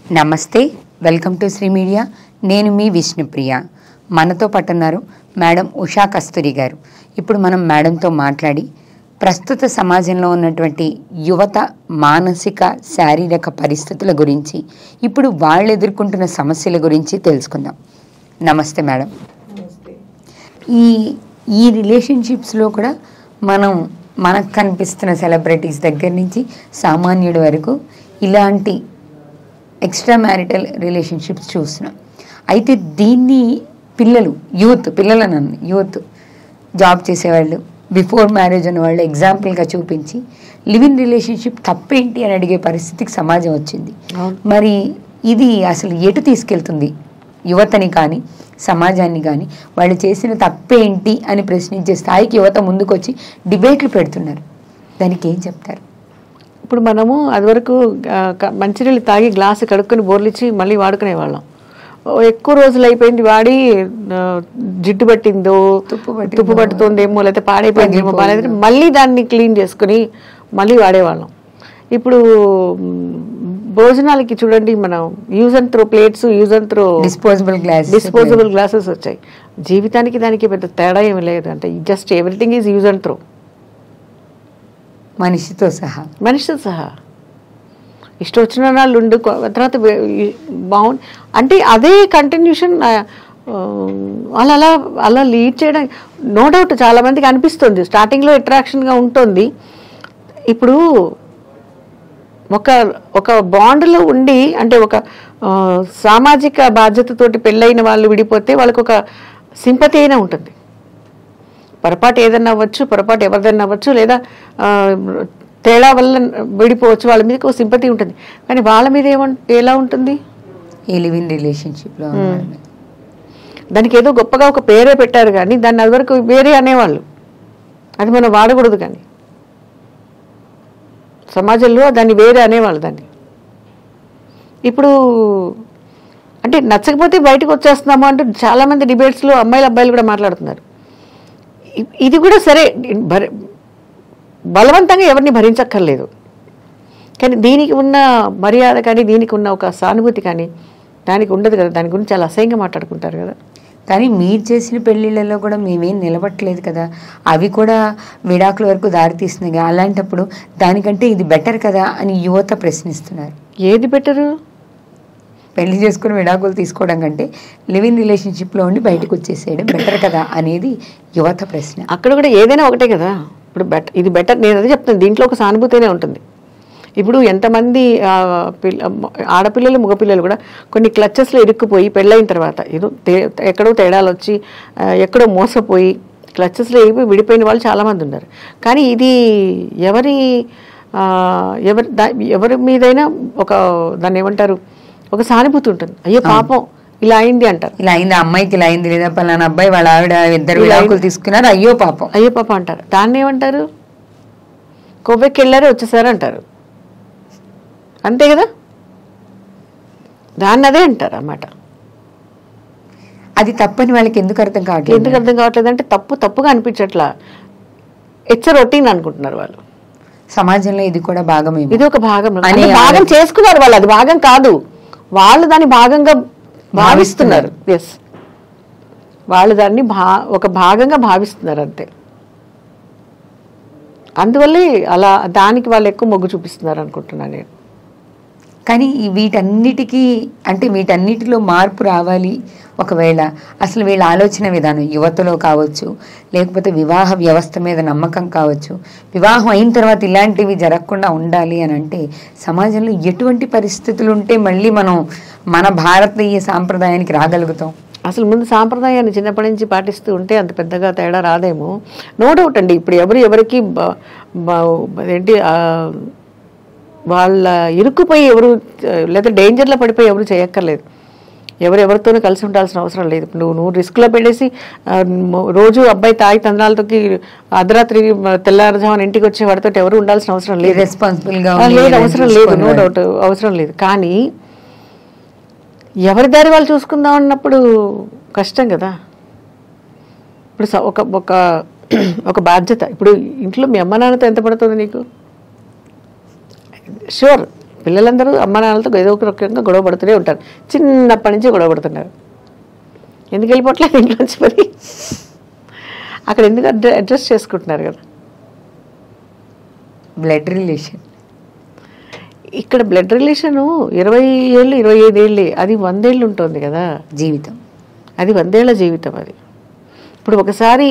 నమస్తే, welcome to Shri media. నేను మీ విష్ణుప్రియ. మనతో పట్టున్నారు మేడం ఉషా కస్తూరి గారు. ఇప్పుడు మనం మేడంతో మాట్లాడి ప్రస్తుత సమాజంలో ఉన్నటువంటి యువత మానసిక శారీరక పరిస్థితుల గురించి, ఇప్పుడు వాళ్ళు ఎదుర్కొంటున్న సమస్యల గురించి తెలుసుకుందాం. నమస్తే మేడం. ఈ రిలేషన్షిప్స్లో కూడా మనకు కనిపిస్తున్న సెలబ్రిటీస్ దగ్గర నుంచి సామాన్యుడి వరకు ఇలాంటి ఎక్స్ట్రా మ్యారిటల్ రిలేషన్షిప్స్ చూస్తున్నాం. అయితే దీన్ని యూత్ జాబ్ చేసేవాళ్ళు, బిఫోర్ మ్యారేజ్ ఉన్న వాళ్ళు ఎగ్జాంపుల్గా చూపించి లివ్ ఇన్ రిలేషన్షిప్ తప్పేంటి అని అడిగే పరిస్థితికి సమాజం వచ్చింది. మరి ఇది అసలు ఎటు తీసుకెళ్తుంది యువతని కానీ సమాజాన్ని కానీ? వాళ్ళు చేసిన తప్పేంటి అని ప్రశ్నించే స్థాయికి యువత ముందుకొచ్చి డిబేట్లు పెడుతున్నారు. దానికి ఏం చెప్తారు? ఇప్పుడు మనము అది వరకు మంచినీళ్ళు తాగి గ్లాసు కడుక్కొని బోర్లిచ్చి మళ్ళీ వాడుకునేవాళ్ళం. ఎక్కువ రోజులు అయిపోయింది వాడి, జిడ్డు పట్టిందో, తుప్పు పట్టుతుందేమో, లేకపోతే పాడైపోయిందేమో, బాగాలేదంటే మళ్ళీ దాన్ని క్లీన్ చేసుకుని మళ్ళీ వాడేవాళ్ళం. ఇప్పుడు భోజనాలకి చూడండి, మనం use and throw plates, use and throw disposable glasses వచ్చాయి. జీవితానికి దానికి పెద్ద తేడా ఏమి లేదు. అంటే just everything is use and throw, మనిషితో సహా ఇష్టం వచ్చిన వాళ్ళు ఉండు, తర్వాత బాగుంది అంటే అదే కంటిన్యూషన్ అలా అలా అలా లీడ్ చేయడం నో డౌట్ చాలా మందికి అనిపిస్తుంది. స్టార్టింగ్లో అట్రాక్షన్గా ఉంటుంది. ఇప్పుడు ఒక బాండ్లో ఉండి, అంటే ఒక సామాజిక బాధ్యతతోటి పెళ్ళైన వాళ్ళు విడిపోతే వాళ్ళకు ఒక సింపతి అయినా ఉంటుంది. పొరపాటు ఏదన్నా అవ్వచ్చు, పొరపాటు ఎవరిదన్నా అవ్వచ్చు, లేదా తేడా వల్ల విడిపోవచ్చు, వాళ్ళ మీద ఒక సింపతి ఉంటుంది. కానీ వాళ్ళ మీద ఎలా ఉంటుంది? ఈ లివ్ ఇన్ రిలేషన్షిప్లో దానికి ఏదో గొప్పగా ఒక పేరే పెట్టారు, కానీ దాన్ని అది వరకు వేరే అనేవాళ్ళు. అది మనం వాడకూడదు, కానీ సమాజంలో దాన్ని వేరే అనేవాళ్ళు. దాన్ని ఇప్పుడు అంటే నచ్చకపోతే బయటకు వచ్చేస్తున్నాము అంటూ చాలామంది డిబేట్స్లో అమ్మాయిలు అబ్బాయిలు కూడా మాట్లాడుతున్నారు. ఇది కూడా సరే, బలవంతంగా ఎవరిని భరించక్కర్లేదు, కానీ దీనికి ఉన్న మర్యాద కానీ, దీనికి ఉన్న ఒక సానుభూతి కానీ దానికి ఉండదు కదా. దాని గురించి చాలా అసహ్యంగా మాట్లాడుకుంటారు కదా. కానీ మీరు చేసిన పెళ్ళిళ్ళలో కూడా మేమేం నిలబట్టలేదు కదా, అవి కూడా విడాకుల వరకు దారితీస్తున్నాయి. అలాంటప్పుడు దానికంటే ఇది బెటర్ కదా అని యువత ప్రశ్నిస్తున్నారు. ఏది బెటరు? పెళ్లి చేసుకుని విడాకులు తీసుకోవడం కంటే లివ్ ఇన్ రిలేషన్షిప్లో ఉండి బయటకు వచ్చేసేయడం బెటర్ కదా అనేది యువత ప్రశ్న. అక్కడ కూడా ఏదైనా ఒకటే కదా. ఇప్పుడు ఇది బెటర్, నేను అదే చెప్తాను. దీంట్లో ఒక సానుభూతినే ఉంటుంది. ఇప్పుడు ఎంతమంది ఆడపిల్లలు మగపిల్లలు కూడా కొన్ని క్లచెస్లో ఇరుక్కుపోయి పెళ్ళైన తర్వాత ఏదో ఎక్కడో తేడాలు వచ్చి ఎక్కడో మోసపోయి క్లచెస్లో ఇరిగిపోయి విడిపోయిన వాళ్ళు చాలామంది ఉన్నారు. కానీ ఇది ఎవరి మీదైనా దాన్ని ఏమంటారు, ఒక సానుభూతి ఉంటుంది. అయ్యో పాపం ఇలా అయింది అంటారు. ఇలా అయింది, అమ్మాయికి ఇలా అయింది, లేదా పలానా అబ్బాయి వాళ్ళ ఆవిడ ఇద్దరు విడాకులు తీసుకున్నారు, అయ్యో పాపం అంటారు. దాన్ని ఏమంటారు? కొవ్వెక్కి వెళ్ళారు వచ్చేసారు అంటారు. అంతే కదా, దాన్ని అదే అంటారు అన్నమాట. అది తప్పని వాళ్ళకి ఎందుకు అర్థం కావట్లేదు అంటే తప్పుగా అనిపించట్లా, ఇట్స్ రొటీన్ అనుకుంటున్నారు వాళ్ళు. సమాజంలో ఇది కూడా భాగమే, ఇది ఒక భాగం చేసుకున్నారు వాళ్ళు. అది భాగం కాదు, వాళ్ళు దాన్ని భాగంగా భావిస్తున్నారు. ఎస్, వాళ్ళు దాన్ని ఒక భాగంగా భావిస్తున్నారు అంతే. అందువల్లే అలా దానికి వాళ్ళు ఎక్కువ మొగ్గు చూపిస్తున్నారు అనుకుంటున్నాను నేను. కానీ వీటన్నిటిలో మార్పు రావాలి. ఒకవేళ అసలు వీళ్ళ ఆలోచన విధానం యువతలో కావచ్చు, లేకపోతే వివాహ వ్యవస్థ మీద నమ్మకం కావచ్చు, వివాహం అయిన తర్వాత ఇలాంటివి జరగకుండా ఉండాలి అని అంటే సమాజంలో ఎటువంటి పరిస్థితులు ఉంటే మళ్ళీ మనం మన భారతీయ సాంప్రదాయానికి రాగలుగుతాం? అసలు ముందు సాంప్రదాయాన్ని చిన్నప్పటి నుంచి పాటిస్తూ ఉంటే అంత పెద్దగా తేడా రాదేమో. నో డౌట్ అండి. ఇప్పుడు ఎవరికి ఏంటి వాళ్ళ ఇరుక్కుపోయి ఎవరు, లేదా డేంజర్లో పడిపోయి ఎవరు చేయక్కర్లేదు. ఎవరెవరితోనూ కలిసి ఉండాల్సిన అవసరం లేదు. నువ్వు రిస్క్లో పెట్టేసి రోజు అబ్బాయి తాగి తంద్రాలతోకి అర్ధరాత్రి తెల్లారుజామున ఇంటికి వచ్చే వాడితో ఎవరు ఉండాల్సిన అవసరం లేదు. రెస్పాన్సిబుల్గా అవసరం లేదు, నో డౌట్ అవసరం లేదు. కానీ ఎవరి దారి వాళ్ళు చూసుకుందాం అన్నప్పుడు కష్టం కదా. ఇప్పుడు ఒక బాధ్యత. ఇప్పుడు ఇంట్లో మీ అమ్మ నాన్నతో ఎంత పడుతుంది నీకు? షూర్ పిల్లలందరూ అమ్మ నాన్నలతో ఏదో ఒక రకంగా గొడవ పడుతూనే ఉంటారు. చిన్నప్పటి నుంచి గొడవ పడుతున్నారు. ఎందుకు వెళ్ళిపోవట్లేదు ఇంట్లోంచి? మరి అక్కడ ఎందుకు అడ్జస్ట్ చేసుకుంటున్నారు కదా. బ్లడ్ రిలేషన్, ఇక్కడ బ్లడ్ రిలేషను 20 ఏళ్ళు 25 ఏళ్ళే, అది 100 ఏళ్ళు ఉంటుంది కదా జీవితం. అది 100 ఏళ్ల జీవితం. అది ఇప్పుడు ఒకసారి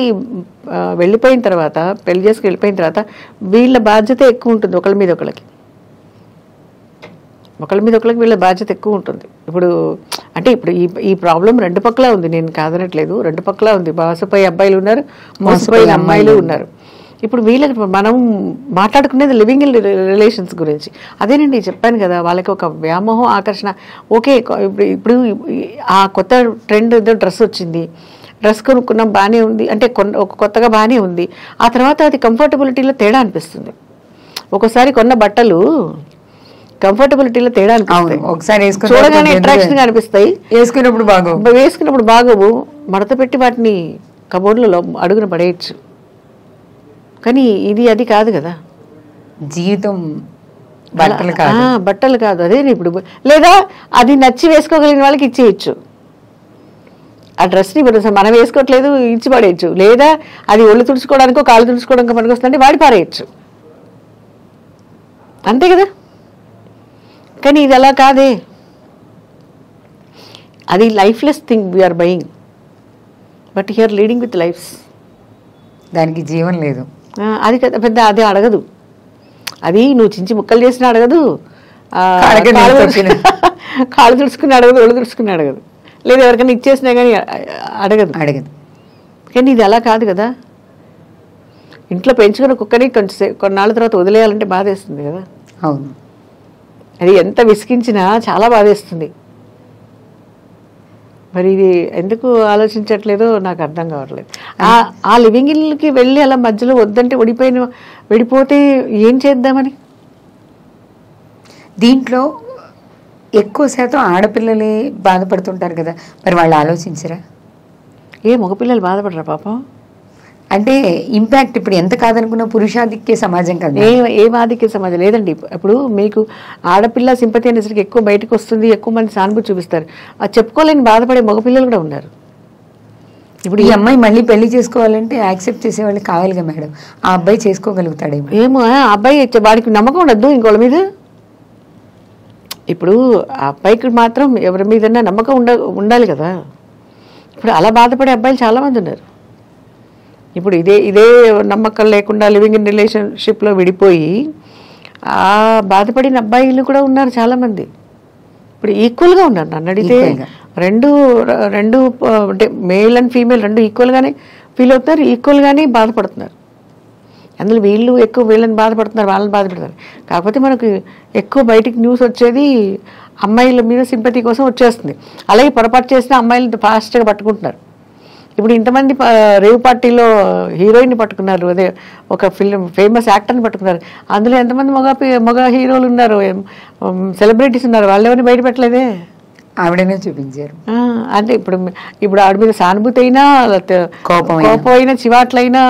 వెళ్ళిపోయిన తర్వాత, పెళ్లి చేసుకు వెళ్ళిపోయిన తర్వాత వీళ్ళ బాధ్యత ఎక్కువ ఉంటుంది. ఒకళ్ళ మీద ఒకళ్ళకి వీళ్ళ బాధ్యత ఎక్కువ ఉంటుంది. ఇప్పుడు అంటే ఇప్పుడు ఈ ప్రాబ్లం రెండు పక్కలా ఉంది, నేను కాదనట్లేదు, రెండు పక్కలా ఉంది. మోసపోయే అబ్బాయిలు ఉన్నారు, మోసపోయే అమ్మాయిలు ఉన్నారు. ఇప్పుడు వీళ్ళకి మనం మాట్లాడుకునేది లివింగ్ రిలేషన్స్ గురించి. అదేనండి చెప్పాను కదా, వాళ్ళకి ఒక వ్యామోహం, ఆకర్షణ. ఓకే, ఇప్పుడు ఆ కొత్త ట్రెండ్ ఏదో డ్రెస్ వచ్చింది, డ్రెస్ కొనుక్కున్నాం, బాగానే ఉంది, అంటే కొత్తగా బాగానే ఉంది. ఆ తర్వాత అది కంఫర్టబిలిటీలో తేడా అనిపిస్తుంది. ఒక్కోసారి కొన్న బట్టలు కంఫర్టబిలిటీలో తేడా అనిపిస్తాయి, ఒకసారి చూడగానే అట్రాక్షన్ గా అనిపిస్తాయి, వేసుకున్నప్పుడు బాగోవు, మడత పెట్టి వాటిని కబోర్డ్లలో అడుగున పడేయచ్చు. కానీ ఇది అది కాదు కదా, జీవితం బట్టలు కాదు. అదే ఇప్పుడు లేదా అది నచ్చి వేసుకోగలిగిన వాళ్ళకి ఇచ్చేయచ్చు ఆ డ్రెస్ని. మనం వేసుకోవట్లేదు, ఇచ్చి పడేయచ్చు. లేదా అది ఒళ్ళు తుడుచుకోవడానికో కాళ్ళు తుడుచుకోవడానికి పనికి వస్తుందంటే వాడి పారేయచ్చు, అంతే కదా. కానీ ఇది అలా కాదే, అది lifeless thing we are buying, but you are leading with lifes. దానికి జీవం లేదు. అది పెద్ద అది అడగదు, అది నువ్వు చించి ముక్కలు చేసినా అడగదు, కాళ్ళు తుడుచుకుని అడగదు, ఒళ్ళు తుడుచుకుని అడగదు, లేదా ఎవరికైనా ఇచ్చేసినా కానీ అడగదు. కానీ ఇది అలా కాదు కదా. ఇంట్లో పెంచుకున్న కుక్కని కొన్నాళ్ళ తర్వాత వదిలేయాలంటే బాధేస్తుంది కదా. అవును, అది ఎంత విసిగించినా చాలా బాధేస్తుంది. మరి ఇది ఎందుకు ఆలోచించట్లేదో నాకు అర్థం కావట్లేదు. ఆ లివింగ్ ఇల్లుకి వెళ్ళి అలా మధ్యలో వద్దంటే విడిపోతే ఏం చేద్దామని. దీంట్లో ఎక్కువ శాతం ఆడపిల్లలే బాధపడుతుంటారు కదా, మరి వాళ్ళు ఆలోచించరా? మగపిల్లలు బాధపడరా పాపం? అంటే ఇంపాక్ట్ ఇప్పుడు ఎంత కాదనుకున్న పురుషాధిక్య సమాజం కదా. ఏం ఆధిక్య సమాజం లేదండి. ఇప్పుడు మీకు ఆడపిల్ల సింపతి అనేసరికి ఎక్కువ బయటకు వస్తుంది, ఎక్కువ మంది సానుభూతి చూపిస్తారు. అది చెప్పుకోలేని బాధపడే మగపిల్లలు కూడా ఉన్నారు. ఇప్పుడు ఈ అమ్మాయి మళ్ళీ పెళ్లి చేసుకోవాలంటే యాక్సెప్ట్ చేసేవాళ్ళు కావాలిగా మేడం. ఆ అబ్బాయి చేసుకోగలుగుతాడేమో. ఆ అబ్బాయి వాడికి నమ్మకం ఉండద్దు ఇంకోళ్ళ మీద. ఇప్పుడు ఆ అబ్బాయికి మాత్రం ఎవరి మీదన్నా నమ్మకం ఉండాలి కదా. ఇప్పుడు అలా బాధపడే అబ్బాయిలు చాలామంది ఉన్నారు. ఇప్పుడు ఇదే నమ్మకం లేకుండా లివింగ్ ఇన్ రిలేషన్షిప్లో విడిపోయి ఆ బాధపడిన అబ్బాయిలు కూడా ఉన్నారు చాలామంది. ఇప్పుడు ఈక్వల్గా ఉన్నారు. నన్ను అడిగితే రెండు అంటే మేల్ అండ్ ఫీమేల్ రెండు ఈక్వల్గానే ఫీల్ అవుతున్నారు, ఈక్వల్గానే బాధపడుతున్నారు. అందులో వీళ్ళు ఎక్కువ వీళ్ళని బాధపడుతున్నారు, వాళ్ళని బాధపడుతున్నారు. కాకపోతే మనకు ఎక్కువ బయటికి న్యూస్ వచ్చేది అమ్మాయిల మీద సింపతి కోసం వచ్చేస్తుంది. అలాగే పొరపాటు చేసిన అమ్మాయిలు ఫాస్ట్గా పట్టుకుంటున్నారు. ఇప్పుడు ఇంతమంది రేవ్ పార్టీలో హీరోయిన్ని పట్టుకున్నారు, అదే ఒక ఫేమస్ యాక్టర్ని పట్టుకున్నారు. అందులో ఎంతమంది మగ హీరోలు ఉన్నారు, సెలబ్రిటీస్ ఉన్నారు, వాళ్ళు ఎవరిని బయట పెట్టలేదే, ఆవిడనే చూపించారు. అంటే ఇప్పుడు ఆవిడ మీద సానుభూతి అయినా కోపం అయినా చివాట్లైనా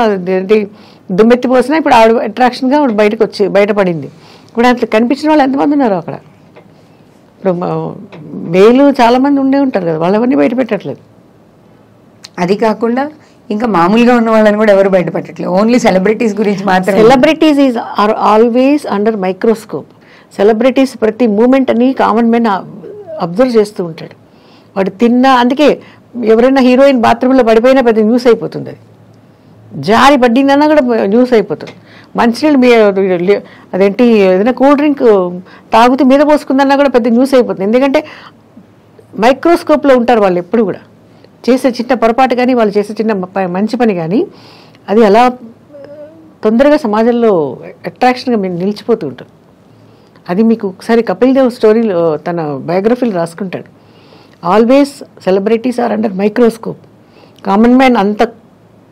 దుమ్మెత్తి పోసినా ఇప్పుడు ఆవిడ అట్రాక్షన్గా ఆవిడ బయటపడింది. ఇప్పుడు అట్లా కనిపించిన వాళ్ళు ఎంతమంది ఉన్నారు అక్కడ. ఇప్పుడు మేలు చాలామంది ఉండే ఉంటారు కదా, వాళ్ళు ఎవరిని బయట పెట్టట్లేదు. అది కాకుండా ఇంకా మామూలుగా ఉన్న వాళ్ళని కూడా ఎవరు బయట పెట్టట్లేదు, ఓన్లీ సెలబ్రిటీస్ గురించి మాత్రం. Celebrities are always under microscope. Celebrities ప్రతి మూమెంట్ అని కామన్ మ్యాన్ అబ్జర్వ్ చేస్తూ ఉంటాడు. వాడు అందుకే ఎవరైనా హీరోయిన్ బాత్రూంలో పడిపోయినా పెద్ద న్యూస్ అయిపోతుంది. అది జారి పడ్డిందన్నా కూడా న్యూస్ అయిపోతుంది. మంచినీళ్ళు అదేంటి ఏదైనా కూల్ డ్రింక్ తాగుతూ మీద పోసుకుందన్నా కూడా పెద్ద న్యూస్ అయిపోతుంది. ఎందుకంటే మైక్రోస్కోప్లో ఉంటారు వాళ్ళు. ఎప్పుడు కూడా చేసే చిన్న పొరపాటు కానీ వాళ్ళు చేసే చిన్న మంచి పని కానీ అది అలా తొందరగా సమాజంలో అట్రాక్షన్గా మీరు నిలిచిపోతూ ఉంటుంది. అది మీకు ఒకసారి కపిల్ దేవ్ స్టోరీలో తన బయోగ్రఫీలో రాసుకుంటాడు. Always celebrities are under microscope. Common man అంత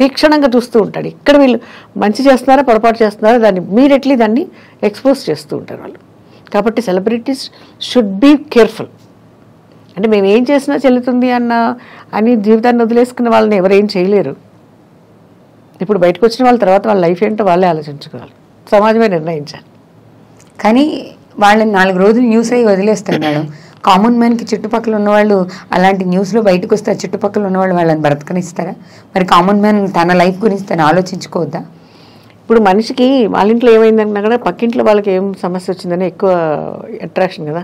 తీక్షణంగా చూస్తూ ఉంటాడు. ఇక్కడ వీళ్ళు మంచి చేస్తున్నారా పొరపాటు చేస్తున్నారా దాన్ని ఇమ్మీడియట్లీ దాన్ని ఎక్స్పోజ్ చేస్తూ ఉంటారు వాళ్ళు. కాబట్టి సెలబ్రిటీస్ షుడ్ బీ కేర్ఫుల్. అంటే మేము ఏం చేసినా చెల్లుతుంది అని జీవితాన్ని వదిలేసుకున్న వాళ్ళని ఎవరేం చేయలేరు. ఇప్పుడు బయటకు వచ్చిన వాళ్ళ తర్వాత వాళ్ళ లైఫ్ ఏంటో వాళ్ళే ఆలోచించుకోవాలి, సమాజమే నిర్ణయించాలి. కానీ వాళ్ళని 4 రోజులు న్యూస్ అయ్యి వదిలేస్తారు మేడం. కామన్ మ్యాన్కి చుట్టుపక్కల ఉన్నవాళ్ళు అలాంటి న్యూస్లో బయటకు వస్తే చుట్టుపక్కల ఉన్నవాళ్ళు వాళ్ళని బ్రతకనిస్తారా? మరి కామన్ మ్యాన్ తన లైఫ్ గురించి తను ఆలోచించుకోవద్దా? ఇప్పుడు మనిషికి వాళ్ళ ఇంట్లో ఏమైందన్నా కూడా పక్కింట్లో వాళ్ళకి ఏం సమస్య వచ్చిందని ఎక్కువ అట్రాక్షన్ కదా.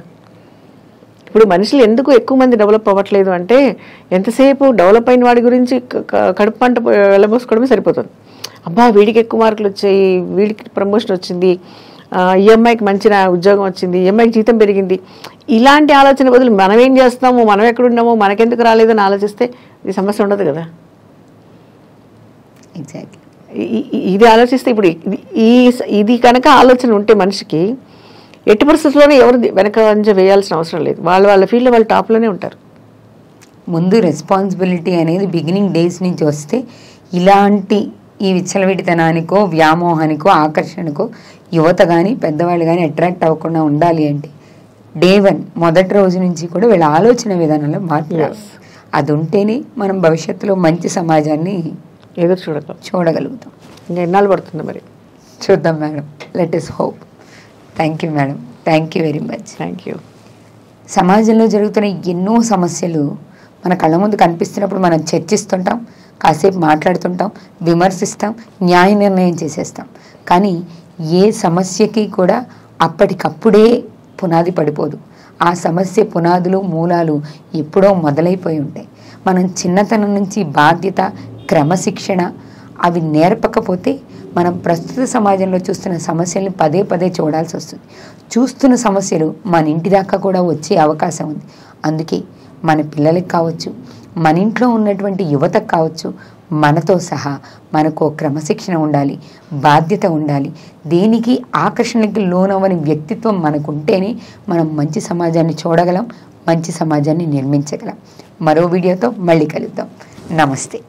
ఇప్పుడు మనుషులు ఎందుకు ఎక్కువ మంది డెవలప్ అవ్వట్లేదు అంటే ఎంతసేపు డెవలప్ అయిన వాడి గురించి కడుపు పంట వెళ్ళబోసుకోవడమే సరిపోతుంది. అబ్బా వీడికి ఎక్కువ మార్కులు వచ్చాయి, వీడికి ప్రమోషన్ వచ్చింది, ఈ అమ్మాయికి మంచి ఉద్యోగం వచ్చింది, ఈ అమ్మాయికి జీతం పెరిగింది, ఇలాంటి ఆలోచన బదులు మనం ఏం చేస్తాము, మనం ఎక్కడున్నామో, మనకెందుకు రాలేదని ఆలోచిస్తే ఈ సమస్య ఉండదు కదా. ఎగ్జాక్ట్లీ. ఇది ఆలోచిస్తే ఇప్పుడు ఇది కనుక ఆలోచన ఉంటే మనిషికి ఎట్టి పరిస్థితుల్లోనే ఎవరు వెనక వేయాల్సిన అవసరం లేదు. వాళ్ళ ఫీల్డ్లో వాళ్ళు టాప్లోనే ఉంటారు. ముందు రెస్పాన్సిబిలిటీ అనేది బిగినింగ్ డేస్ నుంచి వస్తే ఇలాంటి ఈ విచ్చలవిడితనానికో వ్యామోహానికో ఆకర్షణకో యువత కానీ పెద్దవాళ్ళు కానీ అట్రాక్ట్ అవ్వకుండా ఉండాలి అంటే డే 1 మొదటి రోజు నుంచి కూడా వీళ్ళ ఆలోచన విధానంలో మార్పు అది ఉంటేనే మనం భవిష్యత్తులో మంచి సమాజాన్ని చూడగలుగుతాం. ఇంకా ఎన్నాళ్ళు పడుతుంది మరి చూద్దాం madam. Let us hope. Thank you madam. Thank you very much. Thank you. సమాజంలో జరుగుతున్న ఎన్నో సమస్యలు మన కళ్ళ ముందు కనిపిస్తున్నప్పుడు మనం చర్చిస్తుంటాం, కాసేపు మాట్లాడుతుంటాం, విమర్శిస్తాం, న్యాయ నిర్ణయం చేసేస్తాం. కానీ ఏ సమస్యకి కూడా అప్పటికప్పుడే పునాది పడిపోదు. ఆ సమస్య పునాదులు మూలాలు ఎప్పుడో మొదలైపోయి ఉంటాయి. మనం చిన్నతనం నుంచి బాధ్యత, క్రమశిక్షణ అవి నేర్పకపోతే మనం ప్రస్తుత సమాజంలో చూస్తున్న సమస్యల్ని పదే పదే చూడాల్సి వస్తుంది. చూస్తున్న సమస్యలు మన ఇంటి దాకా కూడా వచ్చే అవకాశం ఉంది. అందుకే మన పిల్లలకి కావచ్చు, మన ఇంట్లో ఉన్నటువంటి యువతకు కావచ్చు, మనతో సహా మనకు క్రమశిక్షణ ఉండాలి, బాధ్యత ఉండాలి. దేనికి ఆకర్షణకి లోనవని వ్యక్తిత్వం మనకు ఉంటేనే మనం మంచి సమాజాన్ని చూడగలం, మంచి సమాజాన్ని నిర్మించగలం. మరో వీడియోతో మళ్ళీ కలుద్దాం. నమస్తే.